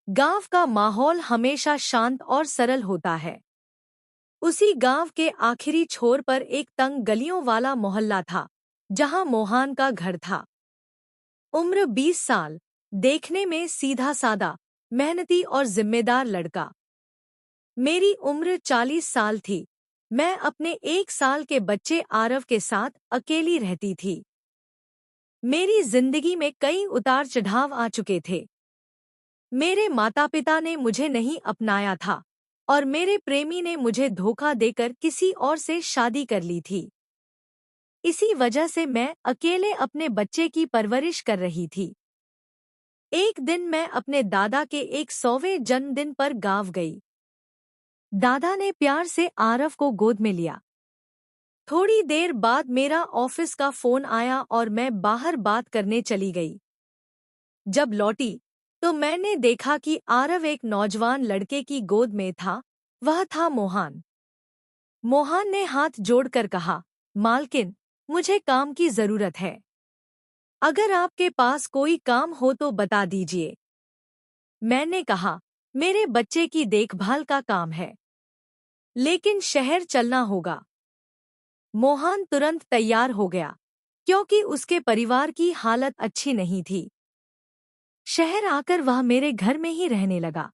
गांव का माहौल हमेशा शांत और सरल होता है। उसी गांव के आखिरी छोर पर एक तंग गलियों वाला मोहल्ला था, जहां मोहन का घर था। उम्र 20 साल, देखने में सीधा सादा, मेहनती और जिम्मेदार लड़का। मेरी उम्र 40 साल थी। मैं अपने 1 साल के बच्चे आरव के साथ अकेली रहती थी। मेरी जिंदगी में कई उतार चढ़ाव आ चुके थे। मेरे माता पिता ने मुझे नहीं अपनाया था और मेरे प्रेमी ने मुझे धोखा देकर किसी और से शादी कर ली थी। इसी वजह से मैं अकेले अपने बच्चे की परवरिश कर रही थी। एक दिन मैं अपने दादा के 100वें जन्मदिन पर गांव गई। दादा ने प्यार से आरव को गोद में लिया। थोड़ी देर बाद मेरा ऑफिस का फोन आया और मैं बाहर बात करने चली गई। जब लौटी तो मैंने देखा कि आरव एक नौजवान लड़के की गोद में था। वह था मोहन। मोहन ने हाथ जोड़कर कहा, मालकिन, मुझे काम की जरूरत है। अगर आपके पास कोई काम हो तो बता दीजिए। मैंने कहा, मेरे बच्चे की देखभाल का काम है, लेकिन शहर चलना होगा। मोहन तुरंत तैयार हो गया, क्योंकि उसके परिवार की हालत अच्छी नहीं थी। शहर आकर वह मेरे घर में ही रहने लगा।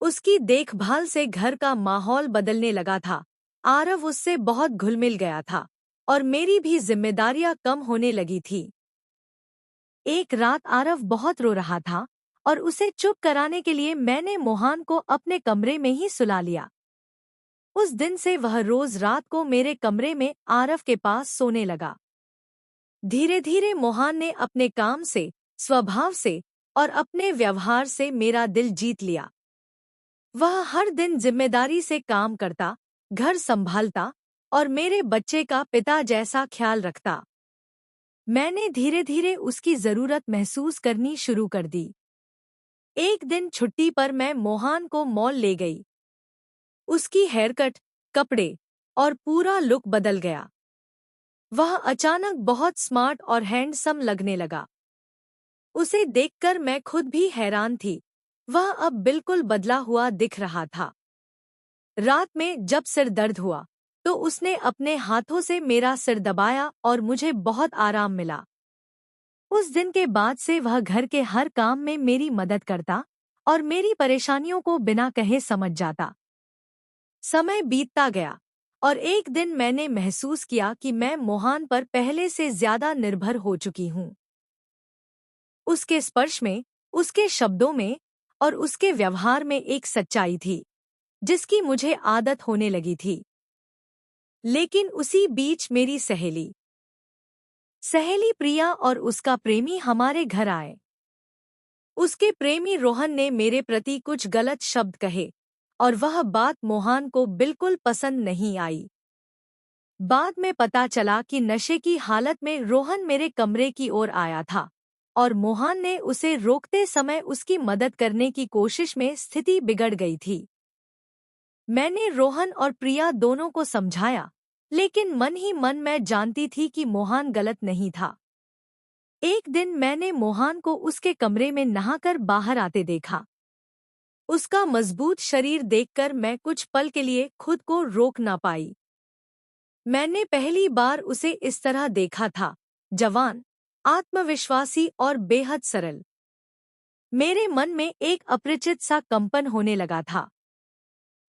उसकी देखभाल से घर का माहौल बदलने लगा था। आरव उससे बहुत घुल-मिल गया था और मेरी भी जिम्मेदारियां कम होने लगी थी। एक रात आरव बहुत रो रहा था और उसे चुप कराने के लिए मैंने मोहन को अपने कमरे में ही सुला लिया। उस दिन से वह रोज रात को मेरे कमरे में आरव के पास सोने लगा। धीरे धीरे मोहन ने अपने काम से, स्वभाव से और अपने व्यवहार से मेरा दिल जीत लिया। वह हर दिन जिम्मेदारी से काम करता, घर संभालता और मेरे बच्चे का पिता जैसा ख्याल रखता। मैंने धीरे धीरे उसकी जरूरत महसूस करनी शुरू कर दी। एक दिन छुट्टी पर मैं मोहन को मॉल ले गई। उसकी हेयरकट, कपड़े और पूरा लुक बदल गया। वह अचानक बहुत स्मार्ट और हैंडसम लगने लगा। उसे देखकर मैं खुद भी हैरान थी। वह अब बिल्कुल बदला हुआ दिख रहा था। रात में जब सिर दर्द हुआ तो उसने अपने हाथों से मेरा सिर दबाया और मुझे बहुत आराम मिला। उस दिन के बाद से वह घर के हर काम में मेरी मदद करता और मेरी परेशानियों को बिना कहे समझ जाता। समय बीतता गया और एक दिन मैंने महसूस किया कि मैं मोहन पर पहले से ज्यादा निर्भर हो चुकी हूँ। उसके स्पर्श में, उसके शब्दों में और उसके व्यवहार में एक सच्चाई थी, जिसकी मुझे आदत होने लगी थी। लेकिन उसी बीच मेरी सहेली प्रिया और उसका प्रेमी हमारे घर आए। उसके प्रेमी रोहन ने मेरे प्रति कुछ गलत शब्द कहे और वह बात मोहन को बिल्कुल पसंद नहीं आई। बाद में पता चला कि नशे की हालत में रोहन मेरे कमरे की ओर आया था और मोहन ने उसे रोकते समय उसकी मदद करने की कोशिश में स्थिति बिगड़ गई थी। मैंने रोहन और प्रिया दोनों को समझाया, लेकिन मन ही मन मैं जानती थी कि मोहन गलत नहीं था। एक दिन मैंने मोहन को उसके कमरे में नहाकर बाहर आते देखा। उसका मजबूत शरीर देखकर मैं कुछ पल के लिए खुद को रोक ना पाई। मैंने पहली बार उसे इस तरह देखा था, जवान, आत्मविश्वासी और बेहद सरल। मेरे मन में एक अपरिचित सा कंपन होने लगा था।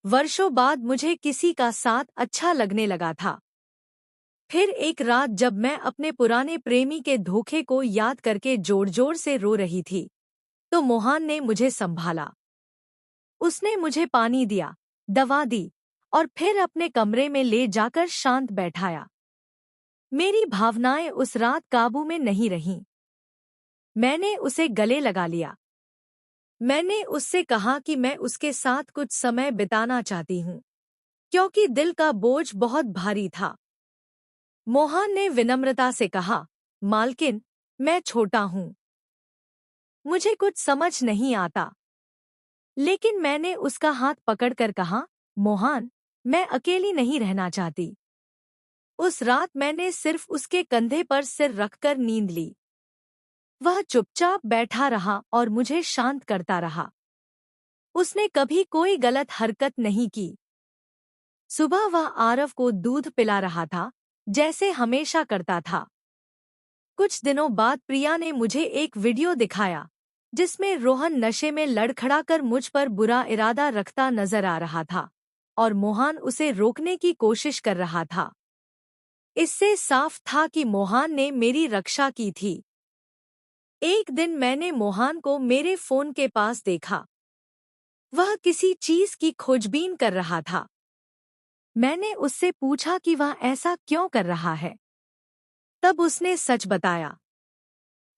वर्षों बाद मुझे किसी का साथ अच्छा लगने लगा था। फिर एक रात जब मैं अपने पुराने प्रेमी के धोखे को याद करके जोर-जोर से रो रही थी, तो मोहन ने मुझे संभाला। उसने मुझे पानी दिया, दवा दी और फिर अपने कमरे में ले जाकर शांत बैठाया। मेरी भावनाएं उस रात काबू में नहीं रहीं। मैंने उसे गले लगा लिया। मैंने उससे कहा कि मैं उसके साथ कुछ समय बिताना चाहती हूँ, क्योंकि दिल का बोझ बहुत भारी था। मोहन ने विनम्रता से कहा, मालकिन, मैं छोटा हूँ, मुझे कुछ समझ नहीं आता। लेकिन मैंने उसका हाथ पकड़कर कहा, मोहन, मैं अकेली नहीं रहना चाहती। उस रात मैंने सिर्फ उसके कंधे पर सिर रखकर नींद ली। वह चुपचाप बैठा रहा और मुझे शांत करता रहा। उसने कभी कोई गलत हरकत नहीं की। सुबह वह आरव को दूध पिला रहा था, जैसे हमेशा करता था। कुछ दिनों बाद प्रिया ने मुझे एक वीडियो दिखाया, जिसमें रोहन नशे में लड़खड़ाकर मुझ पर बुरा इरादा रखता नजर आ रहा था और मोहन उसे रोकने की कोशिश कर रहा था। इससे साफ था कि मोहन ने मेरी रक्षा की थी। एक दिन मैंने मोहन को मेरे फोन के पास देखा। वह किसी चीज की खोजबीन कर रहा था। मैंने उससे पूछा कि वह ऐसा क्यों कर रहा है। तब उसने सच बताया।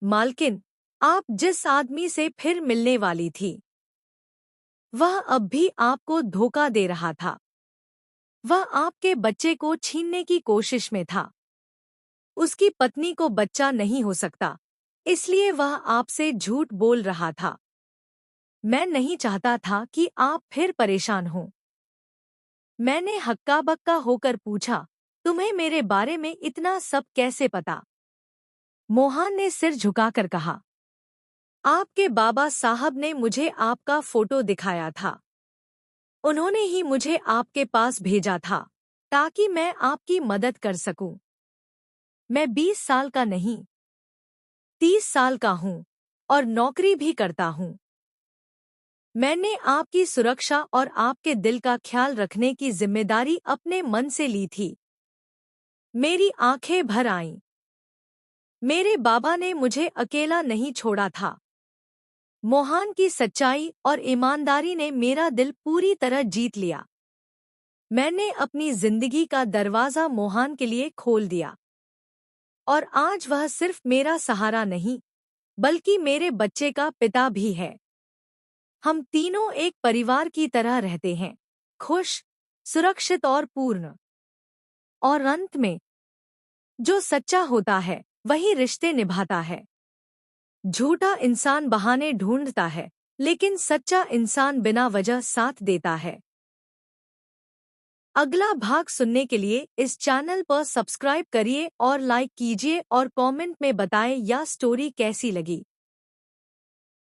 मालकिन, आप जिस आदमी से फिर मिलने वाली थी, वह अब भी आपको धोखा दे रहा था। वह आपके बच्चे को छीनने की कोशिश में था। उसकी पत्नी को बच्चा नहीं हो सकता, इसलिए वह आपसे झूठ बोल रहा था। मैं नहीं चाहता था कि आप फिर परेशान हों। मैंने हक्का बक्का होकर पूछा, तुम्हें मेरे बारे में इतना सब कैसे पता? मोहन ने सिर झुकाकर कहा, आपके बाबा साहब ने मुझे आपका फोटो दिखाया था। उन्होंने ही मुझे आपके पास भेजा था, ताकि मैं आपकी मदद कर सकूं। मैं 20 साल का नहीं, 30 साल का हूं और नौकरी भी करता हूं। मैंने आपकी सुरक्षा और आपके दिल का ख्याल रखने की जिम्मेदारी अपने मन से ली थी। मेरी आंखें भर आईं। मेरे बाबा ने मुझे अकेला नहीं छोड़ा था। मोहन की सच्चाई और ईमानदारी ने मेरा दिल पूरी तरह जीत लिया। मैंने अपनी जिंदगी का दरवाजा मोहन के लिए खोल दिया और आज वह सिर्फ मेरा सहारा नहीं, बल्कि मेरे बच्चे का पिता भी है। हम तीनों एक परिवार की तरह रहते हैं, खुश, सुरक्षित और पूर्ण। और अंत में, जो सच्चा होता है वही रिश्ते निभाता है। झूठा इंसान बहाने ढूंढता है, लेकिन सच्चा इंसान बिना वजह साथ देता है। अगला भाग सुनने के लिए इस चैनल पर सब्सक्राइब करिए और लाइक कीजिए और कमेंट में बताएं यह स्टोरी कैसी लगी।